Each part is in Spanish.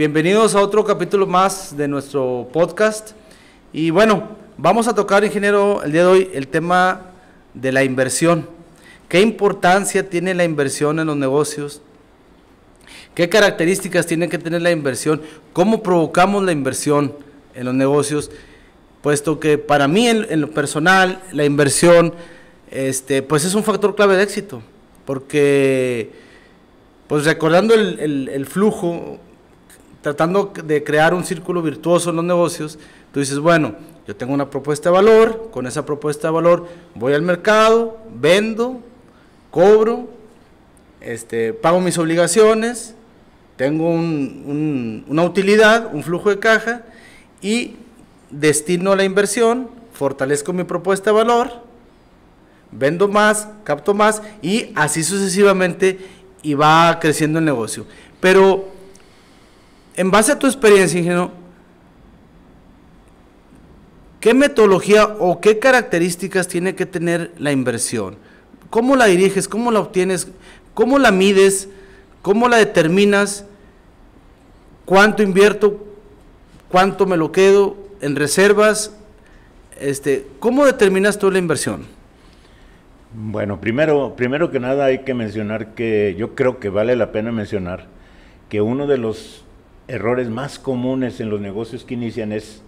Bienvenidos a otro capítulo más de nuestro podcast. Y bueno, vamos a tocar, ingeniero, el día de hoy el tema de la inversión. ¿Qué importancia tiene la inversión en los negocios? ¿Qué características tiene que tener la inversión? ¿Cómo provocamos la inversión en los negocios? Puesto que para mí, en lo personal, la inversión pues es un factor clave de éxito. Porque, pues recordando el flujo, tratando de crear un círculo virtuoso en los negocios, tú dices, bueno, yo tengo una propuesta de valor, con esa propuesta de valor voy al mercado, vendo, cobro, pago mis obligaciones, tengo una utilidad, un flujo de caja y destino a la inversión, fortalezco mi propuesta de valor, vendo más, capto más y así sucesivamente y va creciendo el negocio. Pero en base a tu experiencia, ingeniero, ¿qué metodología o qué características tiene que tener la inversión? ¿Cómo la diriges? ¿Cómo la obtienes? ¿Cómo la mides? ¿Cómo la determinas? ¿Cuánto invierto? ¿Cuánto me lo quedo en reservas? ¿Cómo determinas tú la inversión? Bueno, primero que nada hay que mencionar que yo creo que vale la pena mencionar que uno de los errores más comunes en los negocios que inician es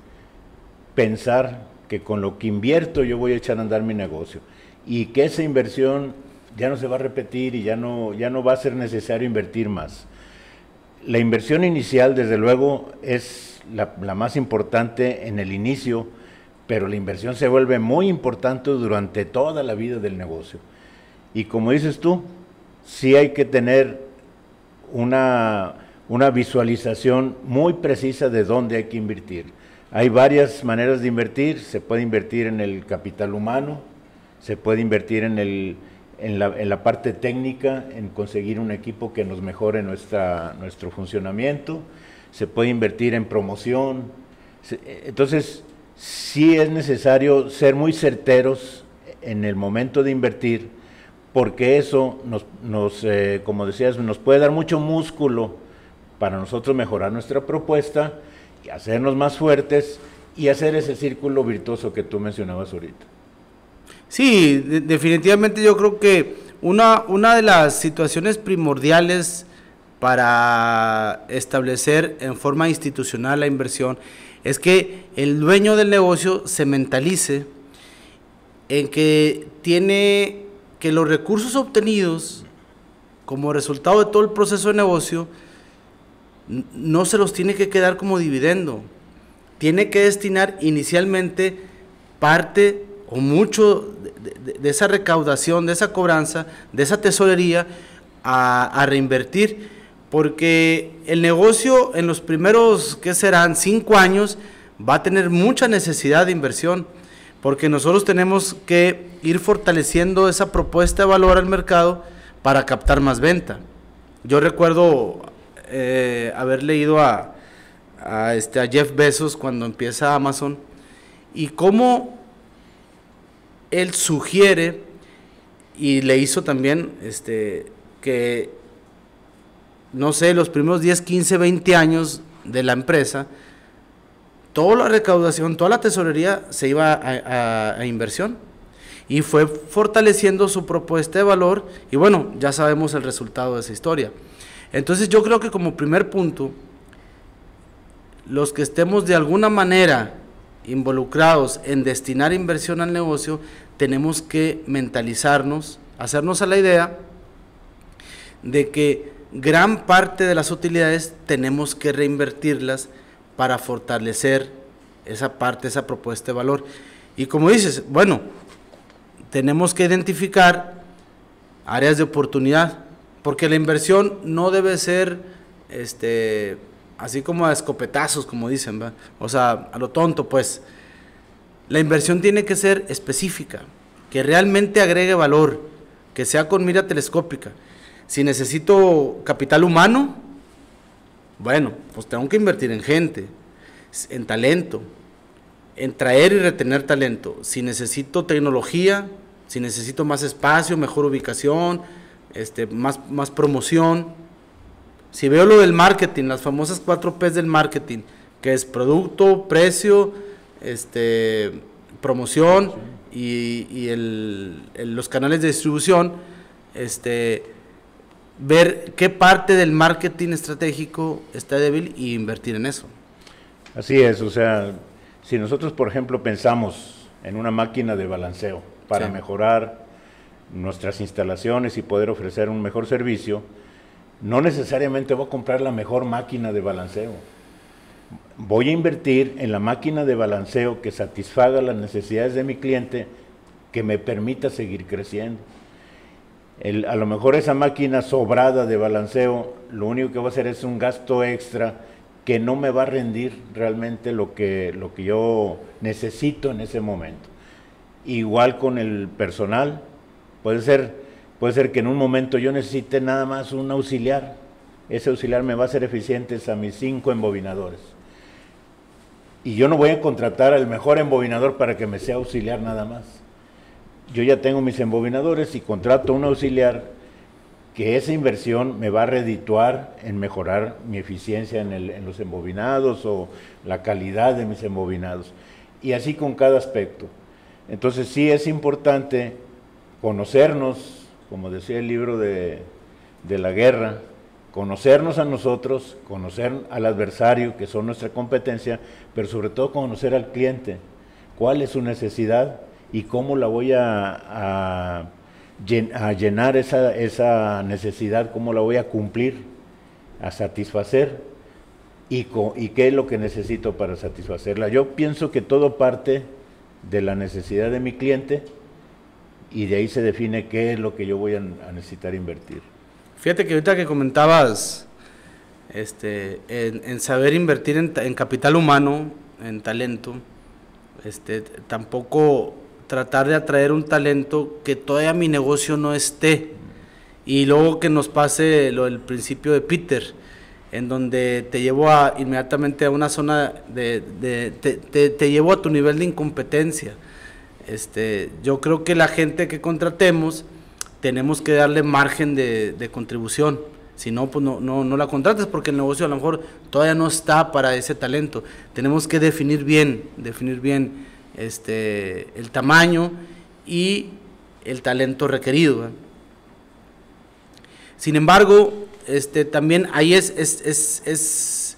pensar que con lo que invierto yo voy a echar a andar mi negocio y que esa inversión ya no se va a repetir y ya no va a ser necesario invertir más. La inversión inicial, desde luego, es la más importante en el inicio, pero la inversión se vuelve muy importante durante toda la vida del negocio. Y como dices tú, sí hay que tener una visualización muy precisa de dónde hay que invertir. Hay varias maneras de invertir. Se puede invertir en el capital humano, se puede invertir en la parte técnica, en conseguir un equipo que nos mejore nuestro funcionamiento, se puede invertir en promoción. Entonces, sí es necesario ser muy certeros en el momento de invertir, porque eso como decías, nos puede dar mucho músculo para nosotros mejorar nuestra propuesta, y hacernos más fuertes y hacer ese círculo virtuoso que tú mencionabas ahorita. Sí, definitivamente yo creo que una de las situaciones primordiales para establecer en forma institucional la inversión es que el dueño del negocio se mentalice en que tiene que los recursos obtenidos como resultado de todo el proceso de negocio no se los tiene que quedar como dividendo, tiene que destinar inicialmente parte o mucho de esa recaudación, de esa cobranza, de esa tesorería a reinvertir, porque el negocio en los primeros, ¿qué serán? 5 años, va a tener mucha necesidad de inversión, porque nosotros tenemos que ir fortaleciendo esa propuesta de valor al mercado para captar más venta. Yo recuerdo haber leído a Jeff Bezos cuando empieza Amazon y cómo él sugiere y le hizo también que no sé, los primeros 10, 15, 20 años de la empresa, toda la recaudación, toda la tesorería se iba a inversión y fue fortaleciendo su propuesta de valor y bueno, ya sabemos el resultado de esa historia. Entonces yo creo que como primer punto, los que estemos de alguna manera involucrados en destinar inversión al negocio, tenemos que mentalizarnos, hacernos a la idea de que gran parte de las utilidades tenemos que reinvertirlas para fortalecer esa parte, esa propuesta de valor. Y como dices, bueno, tenemos que identificar áreas de oportunidad, porque la inversión no debe ser así como a escopetazos, como dicen, ¿verdad? O sea, a lo tonto, pues. La inversión tiene que ser específica, que realmente agregue valor, que sea con mira telescópica. Si necesito capital humano, bueno, pues tengo que invertir en gente, en talento, en traer y retener talento. Si necesito tecnología, si necesito más espacio, mejor ubicación, más promoción, Si veo lo del marketing, las famosas 4 P's del marketing, que es producto, precio, promoción y los canales de distribución, ver qué parte del marketing estratégico está débil y invertir en eso. Así es, o sea, si nosotros, por ejemplo, pensamos en una máquina de balanceo para mejorar nuestras instalaciones y poder ofrecer un mejor servicio, no necesariamente voy a comprar la mejor máquina de balanceo. Voy a invertir en la máquina de balanceo que satisfaga las necesidades de mi cliente, que me permita seguir creciendo. A lo mejor esa máquina sobrada de balanceo, lo único que va a hacer es un gasto extra que no me va a rendir realmente lo que yo necesito en ese momento. Igual con el personal, puede ser que en un momento yo necesite nada más un auxiliar. Ese auxiliar me va a hacer eficientes a mis 5 embobinadores. Y yo no voy a contratar al mejor embobinador para que me sea auxiliar nada más. Yo ya tengo mis embobinadores y contrato un auxiliar que esa inversión me va a redituar en mejorar mi eficiencia en los embobinados o la calidad de mis embobinados. Y así con cada aspecto. Entonces sí es importante conocernos, como decía el libro de la guerra, conocernos a nosotros, conocer al adversario, que son nuestra competencia, pero sobre todo conocer al cliente, cuál es su necesidad y cómo la voy a llenar esa necesidad, cómo la voy a cumplir, a satisfacer y qué es lo que necesito para satisfacerla. Yo pienso que todo parte de la necesidad de mi cliente y de ahí se define qué es lo que yo voy a necesitar invertir. Fíjate que ahorita que comentabas en saber invertir en capital humano, en talento, tampoco tratar de atraer un talento que todavía mi negocio no esté, y luego que nos pase lo del principio de Peter, en donde te llevo inmediatamente a una zona te llevo a tu nivel de incompetencia. Yo creo que la gente que contratemos tenemos que darle margen de contribución, si no, pues no la contrates, porque el negocio a lo mejor todavía no está para ese talento. Tenemos que definir bien el tamaño y el talento requerido. Sin embargo, también ahí es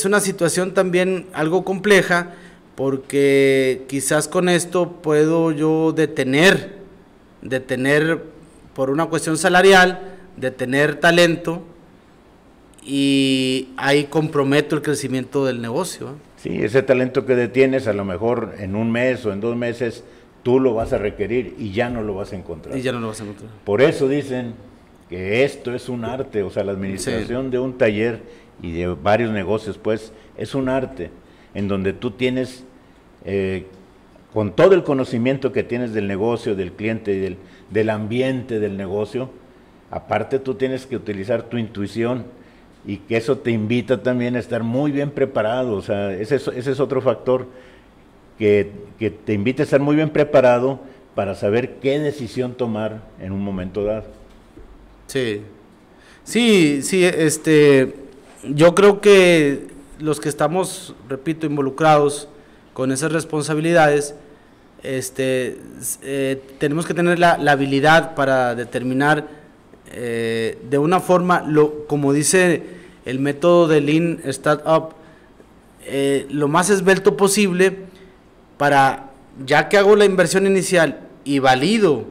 una situación también algo compleja, porque quizás con esto puedo yo detener por una cuestión salarial, detener talento, y ahí comprometo el crecimiento del negocio. Sí, ese talento que detienes, a lo mejor en un mes o en 2 meses, tú lo vas a requerir y ya no lo vas a encontrar. Por eso dicen que esto es un arte, o sea, la administración de un taller y de varios negocios, pues, es un arte en donde tú tienes, con todo el conocimiento que tienes del negocio, del cliente, del ambiente del negocio, aparte tú tienes que utilizar tu intuición, y que eso te invita también a estar muy bien preparado. O sea, ese es otro factor, que te invita a estar muy bien preparado para saber qué decisión tomar en un momento dado. Sí, yo creo que los que estamos, repito, involucrados con esas responsabilidades, tenemos que tener la habilidad para determinar de una forma, como dice el método de Lean Startup, lo más esbelto posible, para, ya que hago la inversión inicial y valido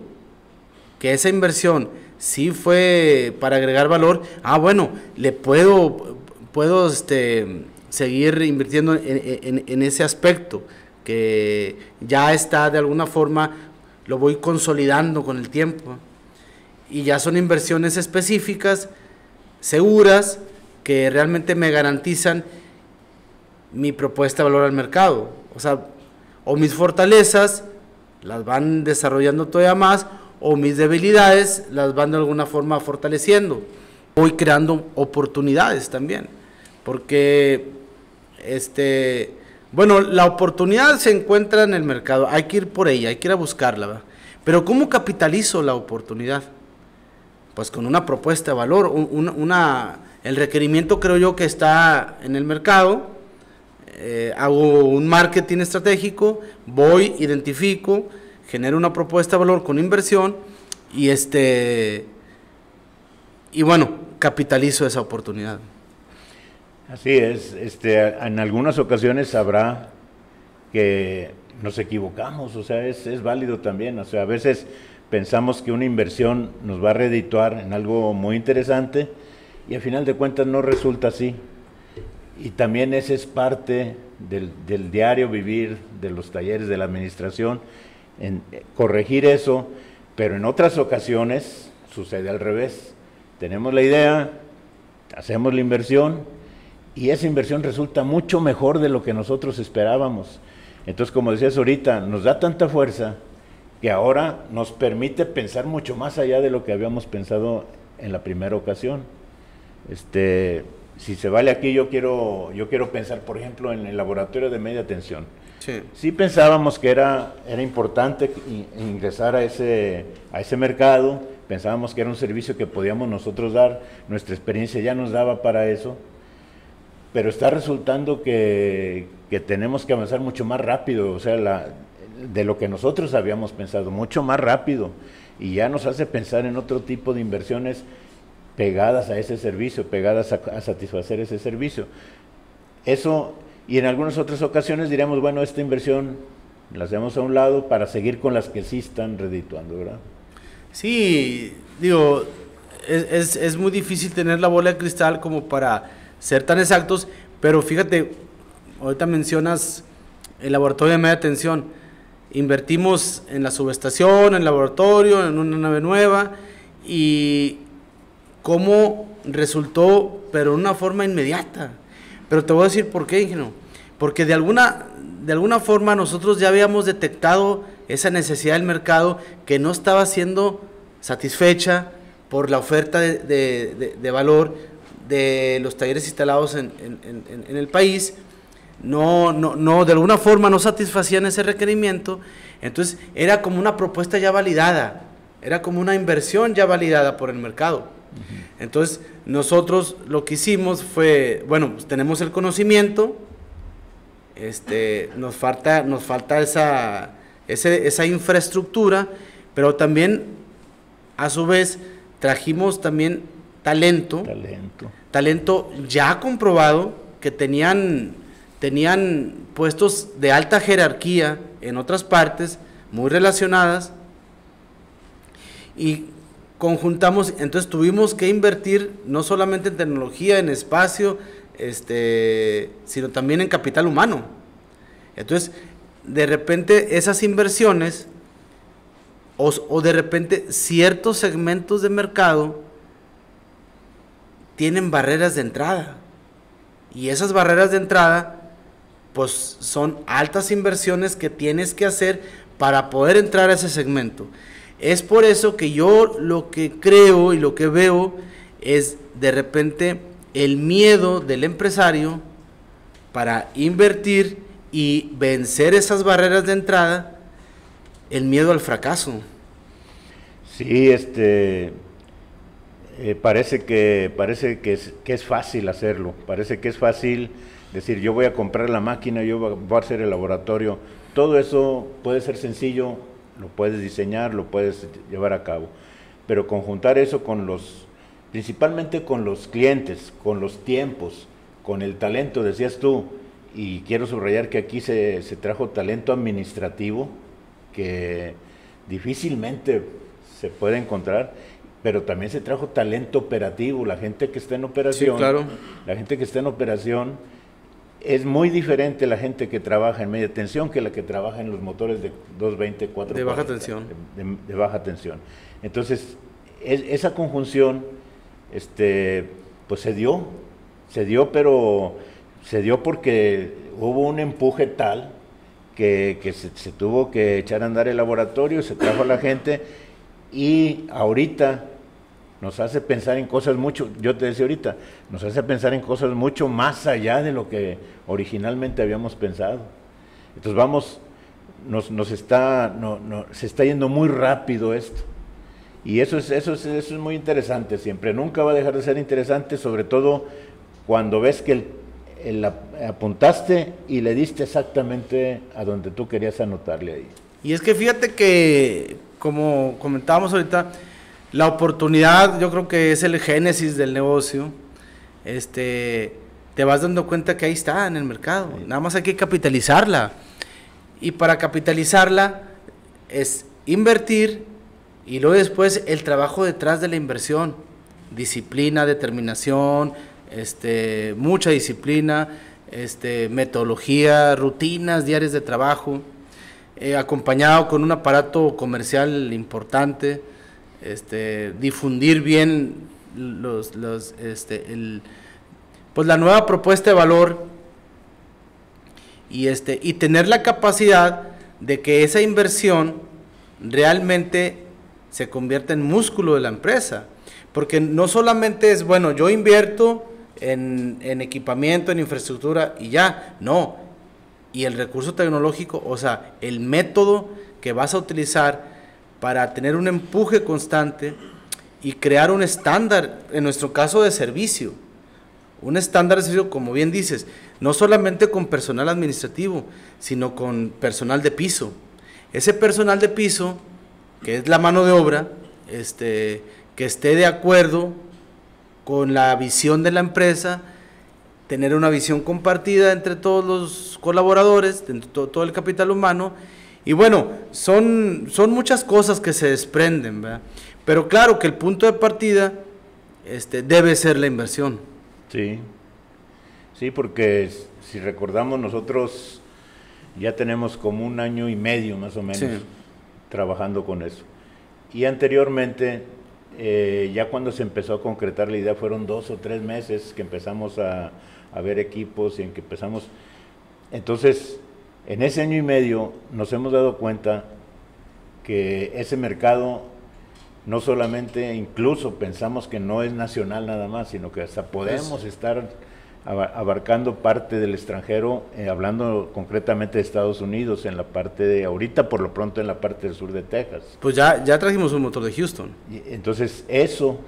que esa inversión sí fue para agregar valor, bueno, le puedo seguir invirtiendo en ese aspecto, que ya está de alguna forma, lo voy consolidando con el tiempo, y ya son inversiones específicas, seguras, que realmente me garantizan mi propuesta de valor al mercado. O sea, o mis fortalezas las van desarrollando todavía más, o mis debilidades las van de alguna forma fortaleciendo. Voy creando oportunidades también, porque bueno, la oportunidad se encuentra en el mercado, hay que ir por ella, hay que ir a buscarla, ¿verdad? Pero ¿cómo capitalizo la oportunidad? pues con una propuesta de valor, el requerimiento creo yo que está en el mercado, hago un marketing estratégico, voy, identifico, genero una propuesta de valor con inversión y y bueno, capitalizo esa oportunidad. Así es, en algunas ocasiones sabrá que nos equivocamos, o sea, es válido también, o sea, a veces pensamos que una inversión nos va a redituar en algo muy interesante y al final de cuentas no resulta así. Y también esa es parte del diario vivir, de los talleres de la administración, en corregir eso, pero en otras ocasiones sucede al revés. Tenemos la idea, hacemos la inversión y esa inversión resulta mucho mejor de lo que nosotros esperábamos. Entonces, como decías ahorita, nos da tanta fuerza que ahora nos permite pensar mucho más allá de lo que habíamos pensado en la primera ocasión. Si se vale aquí, yo quiero pensar, por ejemplo, en el laboratorio de media tensión. Sí pensábamos que era importante ingresar a ese mercado, pensábamos que era un servicio que podíamos nosotros dar, nuestra experiencia ya nos daba para eso, pero está resultando que tenemos que avanzar mucho más rápido, o sea, de lo que nosotros habíamos pensado, mucho más rápido, y ya nos hace pensar en otro tipo de inversiones pegadas a ese servicio, pegadas a satisfacer ese servicio. Eso, y en algunas otras ocasiones diríamos, bueno, esta inversión la hacemos a un lado para seguir con las que sí están redituando, ¿verdad? Sí, digo, es muy difícil tener la bola de cristal como para ser tan exactos, pero fíjate, ahorita mencionas el laboratorio de media tensión, invertimos en la subestación, en el laboratorio, en una nave nueva, y cómo resultó, pero de una forma inmediata. Pero te voy a decir por qué, ingeniero. Porque de alguna forma nosotros ya habíamos detectado esa necesidad del mercado que no estaba siendo satisfecha por la oferta de valor de los talleres instalados en el país. No, de alguna forma no satisfacían ese requerimiento. Entonces era como una propuesta ya validada, era como una inversión ya validada por el mercado. Entonces nosotros lo que hicimos fue, bueno, pues tenemos el conocimiento, nos falta esa infraestructura, pero también a su vez trajimos también talento ya comprobado, que tenían puestos de alta jerarquía en otras partes muy relacionadas, y conjuntamos, entonces tuvimos que invertir no solamente en tecnología, en espacio, sino también en capital humano. Entonces, de repente esas inversiones o de repente ciertos segmentos de mercado tienen barreras de entrada, y esas barreras de entrada pues son altas inversiones que tienes que hacer para poder entrar a ese segmento. Es por eso que yo lo que creo y lo que veo es de repente el miedo del empresario para invertir y vencer esas barreras de entrada, el miedo al fracaso. Sí, parece que es fácil hacerlo, parece que es fácil decir, yo voy a comprar la máquina, yo voy a hacer el laboratorio. Todo eso puede ser sencillo, lo puedes diseñar, lo puedes llevar a cabo, pero conjuntar eso principalmente con los clientes, con los tiempos, con el talento, decías tú, y quiero subrayar que aquí se trajo talento administrativo, que difícilmente se puede encontrar, pero también se trajo talento operativo, la gente que está en operación. Sí, claro. La gente que está en operación es muy diferente la gente que trabaja en media tensión que la que trabaja en los motores de 220, 440. De baja tensión. De baja tensión. Entonces, esa conjunción, pues se dio, pero se dio porque hubo un empuje tal que se tuvo que echar a andar el laboratorio, se trajo a la gente, y ahorita nos hace pensar en cosas mucho, yo te decía ahorita, nos hace pensar en cosas mucho más allá de lo que originalmente habíamos pensado. Entonces se está yendo muy rápido esto, Y eso es muy interesante siempre, nunca va a dejar de ser interesante, sobre todo cuando ves que apuntaste y le diste exactamente a donde tú querías anotarle ahí. Y es que fíjate que, como comentábamos ahorita, la oportunidad yo creo que es el génesis del negocio. Te vas dando cuenta que ahí está en el mercado, nada más hay que capitalizarla. Y para capitalizarla es invertir y luego después el trabajo detrás de la inversión, disciplina, determinación, mucha disciplina, metodología, rutinas diarias de trabajo, acompañado con un aparato comercial importante, difundir bien pues la nueva propuesta de valor y tener la capacidad de que esa inversión realmente se convierta en músculo de la empresa, porque no solamente es, bueno, yo invierto en equipamiento, en infraestructura y ya, no, y el recurso tecnológico, o sea, el método que vas a utilizar para tener un empuje constante y crear un estándar, en nuestro caso de servicio, un estándar de servicio, como bien dices, no solamente con personal administrativo, sino con personal de piso. Ese personal de piso, que es la mano de obra, que esté de acuerdo con la visión de la empresa, tener una visión compartida entre todos los colaboradores, entre todo el capital humano, y bueno, son muchas cosas que se desprenden, ¿verdad? Pero claro que el punto de partida debe ser la inversión. Sí, sí, porque si recordamos nosotros ya tenemos como 1 año y medio más o menos trabajando con eso. Y anteriormente, ya cuando se empezó a concretar la idea, fueron 2 o 3 meses que empezamos a ver equipos y en que empezamos. Entonces, en ese 1 año y medio nos hemos dado cuenta que ese mercado no solamente, incluso pensamos que no es nacional nada más, sino que hasta podemos estar abarcando parte del extranjero, hablando concretamente de Estados Unidos, en la parte de, ahorita por lo pronto en la parte del sur de Texas. Pues ya trajimos un motor de Houston. Y entonces eso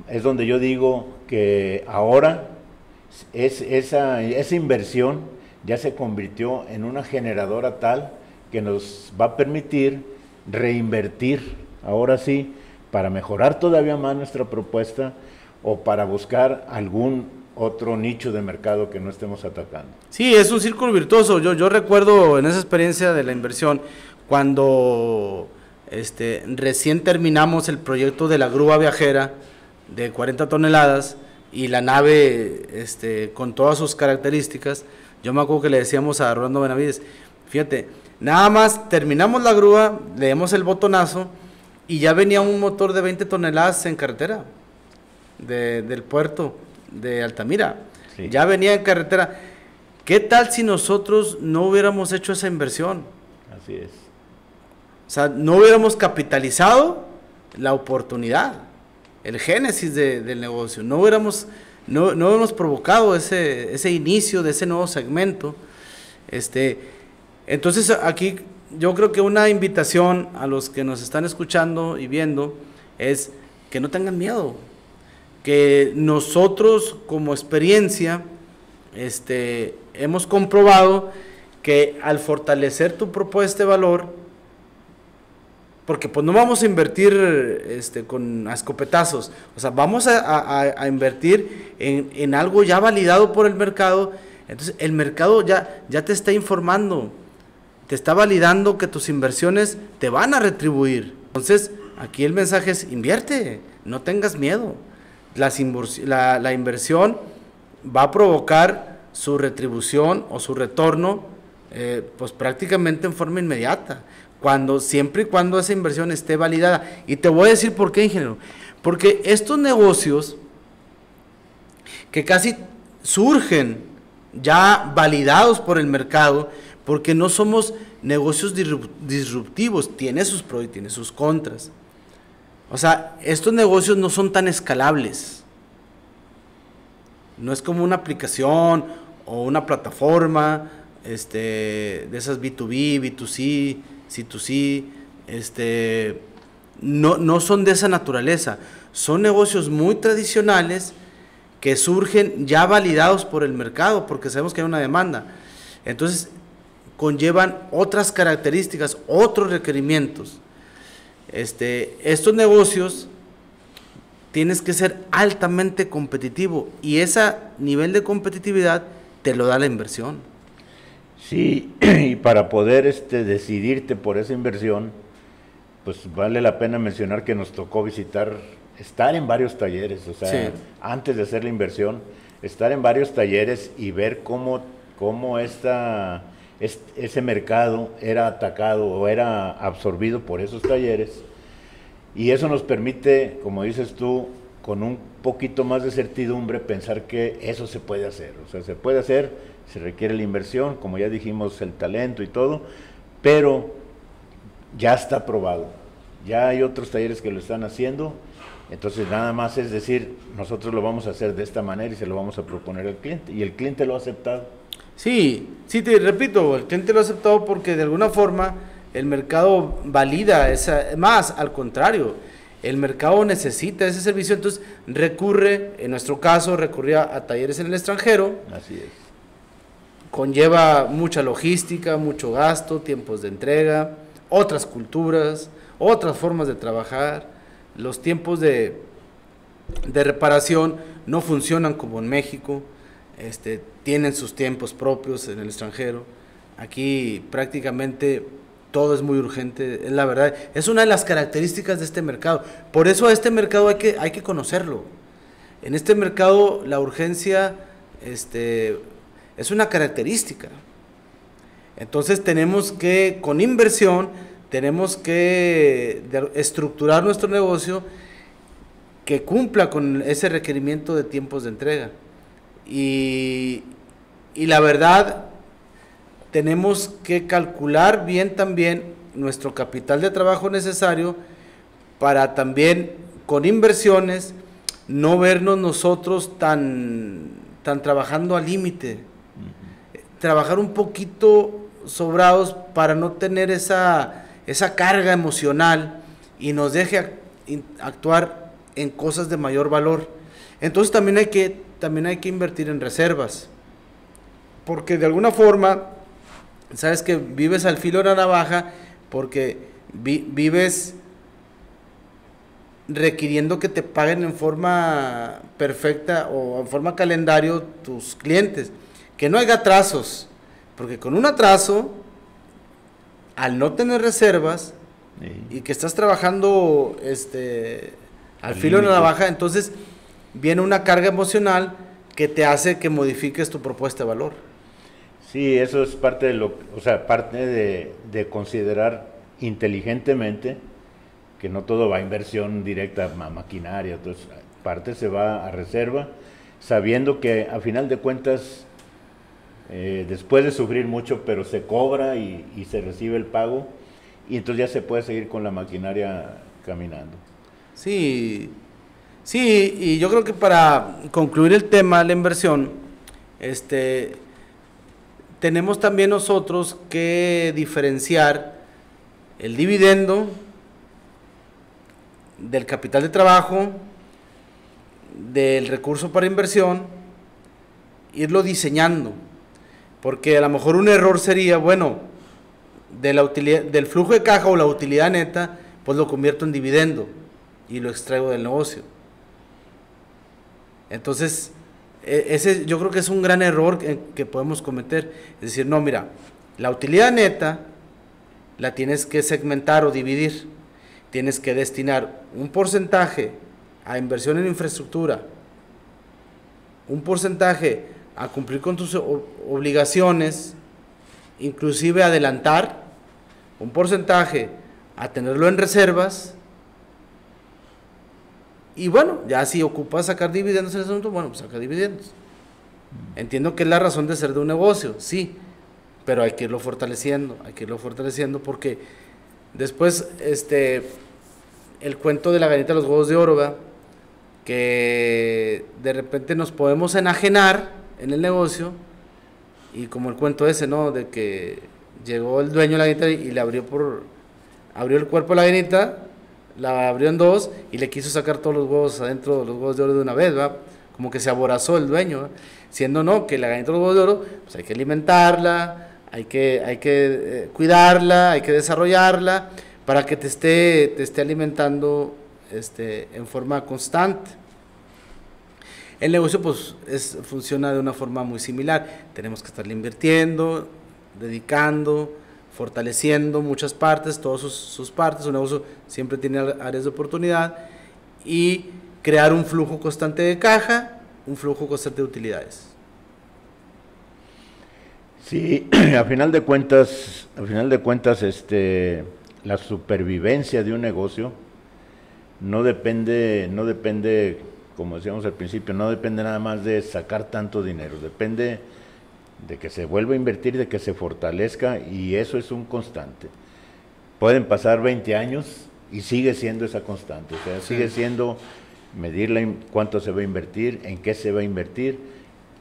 es donde yo digo que ahora esa inversión ya se convirtió en una generadora tal que nos va a permitir reinvertir, ahora sí, para mejorar todavía más nuestra propuesta o para buscar algún otro nicho de mercado que no estemos atacando. Sí, es un círculo virtuoso. Yo recuerdo en esa experiencia de la inversión, cuando recién terminamos el proyecto de la grúa viajera de 40 toneladas y la nave con todas sus características. Yo me acuerdo que le decíamos a Rolando Benavides, fíjate, nada más terminamos la grúa, le damos el botonazo y ya venía un motor de 20 toneladas en carretera del puerto de Altamira. Sí. Ya venía en carretera. ¿Qué tal si nosotros no hubiéramos hecho esa inversión? Así es. O sea, no hubiéramos capitalizado la oportunidad, el génesis del negocio, no hubiéramos provocado ese inicio de ese nuevo segmento. Entonces aquí yo creo que una invitación a los que nos están escuchando y viendo es que no tengan miedo, que nosotros como experiencia hemos comprobado que al fortalecer tu propuesta de valor, porque pues no vamos a invertir con escopetazos, o sea, vamos a invertir en algo ya validado por el mercado. Entonces el mercado ya te está informando, te está validando que tus inversiones te van a retribuir. Entonces aquí el mensaje es: invierte, no tengas miedo. La inversión va a provocar su retribución o su retorno pues prácticamente en forma inmediata, siempre y cuando esa inversión esté validada. Y te voy a decir por qué, ingeniero. Porque estos negocios que casi surgen ya validados por el mercado, porque no somos negocios disruptivos, tiene sus pros y tiene sus contras. O sea, estos negocios no son tan escalables. No es como una aplicación o una plataforma de esas B2B, B2C, C2C, no son de esa naturaleza, son negocios muy tradicionales que surgen ya validados por el mercado, porque sabemos que hay una demanda. Entonces, conllevan otras características, otros requerimientos. Estos negocios tienes que ser altamente competitivo y ese nivel de competitividad te lo da la inversión. Sí, y para poder decidirte por esa inversión, pues vale la pena mencionar que nos tocó estar en varios talleres, o sea, Sí. antes de hacer la inversión, estar en varios talleres y ver cómo ese mercado era atacado o era absorbido por esos talleres. Y eso nos permite, como dices tú, con un poquito más de certidumbre, pensar que eso se puede hacer. O sea, se puede hacer, se requiere la inversión, como ya dijimos, el talento y todo, pero ya está probado. Ya hay otros talleres que lo están haciendo, entonces nada más es decir, nosotros lo vamos a hacer de esta manera y se lo vamos a proponer al cliente, y el cliente lo ha aceptado. Sí, te repito, el cliente lo ha aceptado porque de alguna forma el mercado valida más al contrario, el mercado necesita ese servicio, entonces recurre, en nuestro caso, recurría a talleres en el extranjero. Así es. Conlleva mucha logística, mucho gasto, tiempos de entrega, otras culturas, otras formas de trabajar, los tiempos de reparación no funcionan como en México, tienen sus tiempos propios en el extranjero. Aquí prácticamente todo es muy urgente, es la verdad, es una de las características de este mercado. Por eso a este mercado hay que conocerlo. En este mercado la urgencia es una característica. Entonces tenemos que, con inversión, tenemos que estructurar nuestro negocio que cumpla con ese requerimiento de tiempos de entrega. Y la verdad, tenemos que calcular bien también nuestro capital de trabajo necesario para también, con inversiones, no vernos nosotros tan trabajando al límite. Trabajar un poquito sobrados para no tener esa carga emocional y nos deje actuar en cosas de mayor valor. Entonces también hay que invertir en reservas, porque de alguna forma sabes que vives al filo de la navaja, porque vives requiriendo que te paguen en forma perfecta o en forma calendario tus clientes, que no haya atrasos, porque con un atraso, al no tener reservas, sí, y que estás trabajando al filo de la navaja, entonces viene una carga emocional que te hace que modifiques tu propuesta de valor. Sí, eso es parte de considerar inteligentemente que no todo va a inversión directa a maquinaria, entonces parte se va a reserva, sabiendo que a final de cuentas, después de sufrir mucho, pero se cobra y se recibe el pago, y entonces ya se puede seguir con la maquinaria caminando. Sí, y yo creo que para concluir el tema de la inversión, tenemos también nosotros que diferenciar el dividendo del capital de trabajo, del recurso para inversión, irlo diseñando, porque a lo mejor un error sería, bueno, de la utilidad, del flujo de caja o la utilidad neta, pues lo convierto en dividendo y lo extraigo del negocio. Entonces, ese yo creo que es un gran error que podemos cometer. Es decir, no, mira, la utilidad neta la tienes que segmentar o dividir. Tienes que destinar un porcentaje a inversión en infraestructura, un porcentaje a cumplir con tus obligaciones, inclusive adelantar, un porcentaje a tenerlo en reservas. Y bueno, ya si ocupas sacar dividendos en ese asunto, bueno, pues saca dividendos. Entiendo que es la razón de ser de un negocio, sí, pero hay que irlo fortaleciendo porque después, el cuento de la gallinita de los huevos de oro, ¿verdad? Que de repente nos podemos enajenar en el negocio, y como el cuento ese, ¿no? De que llegó el dueño de la gallinita y le abrió el cuerpo de la gallinita, la abrió en dos y le quiso sacar todos los huevos adentro, los huevos de oro de una vez, ¿va? Como que se aborazó el dueño, ¿va? Siendo no, que la gallina de los huevos de oro, pues hay que alimentarla, hay que cuidarla, hay que desarrollarla para que te esté alimentando en forma constante. El negocio pues funciona de una forma muy similar. Tenemos que estarle invirtiendo, dedicando, fortaleciendo muchas partes, todas sus partes. Un negocio siempre tiene áreas de oportunidad y crear un flujo constante de caja, un flujo constante de utilidades. Sí, a final de cuentas, la supervivencia de un negocio no depende, como decíamos al principio, no depende nada más de sacar tanto dinero, depende de que se vuelva a invertir, de que se fortalezca, y eso es un constante. Pueden pasar 20 años y sigue siendo esa constante, o sea, sigue siendo medir cuánto se va a invertir, en qué se va a invertir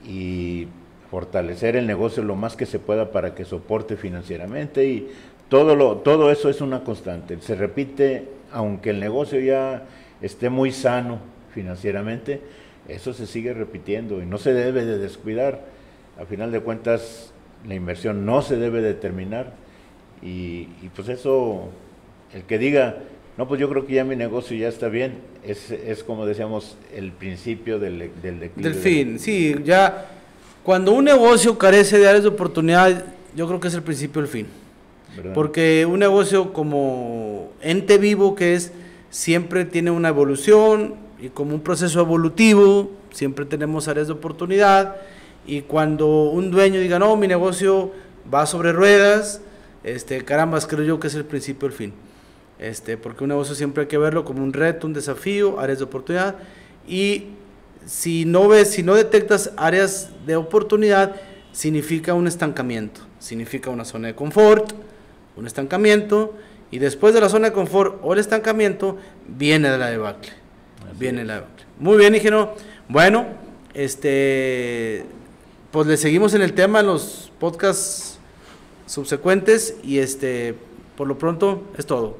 y fortalecer el negocio lo más que se pueda para que soporte financieramente, y todo eso es una constante, se repite aunque el negocio ya esté muy sano financieramente, eso se sigue repitiendo y no se debe de descuidar. A final de cuentas la inversión no se debe de terminar y pues eso, el que diga, no, pues yo creo que ya mi negocio ya está bien, es como decíamos, el principio del fin. Sí, ya cuando un negocio carece de áreas de oportunidad, yo creo que es el principio del fin. ¿Verdad? Porque un negocio como ente vivo que es, siempre tiene una evolución y como un proceso evolutivo, siempre tenemos áreas de oportunidad, y cuando un dueño diga, no, mi negocio va sobre ruedas, carambas, creo yo que es el principio del fin. Porque un negocio siempre hay que verlo como un reto, un desafío, áreas de oportunidad, y si no detectas áreas de oportunidad, significa un estancamiento, significa una zona de confort, un estancamiento, y después de la zona de confort o el estancamiento, viene la debacle. Muy bien, ingeniero. Bueno, pues le seguimos en el tema en los podcasts subsecuentes, y por lo pronto es todo.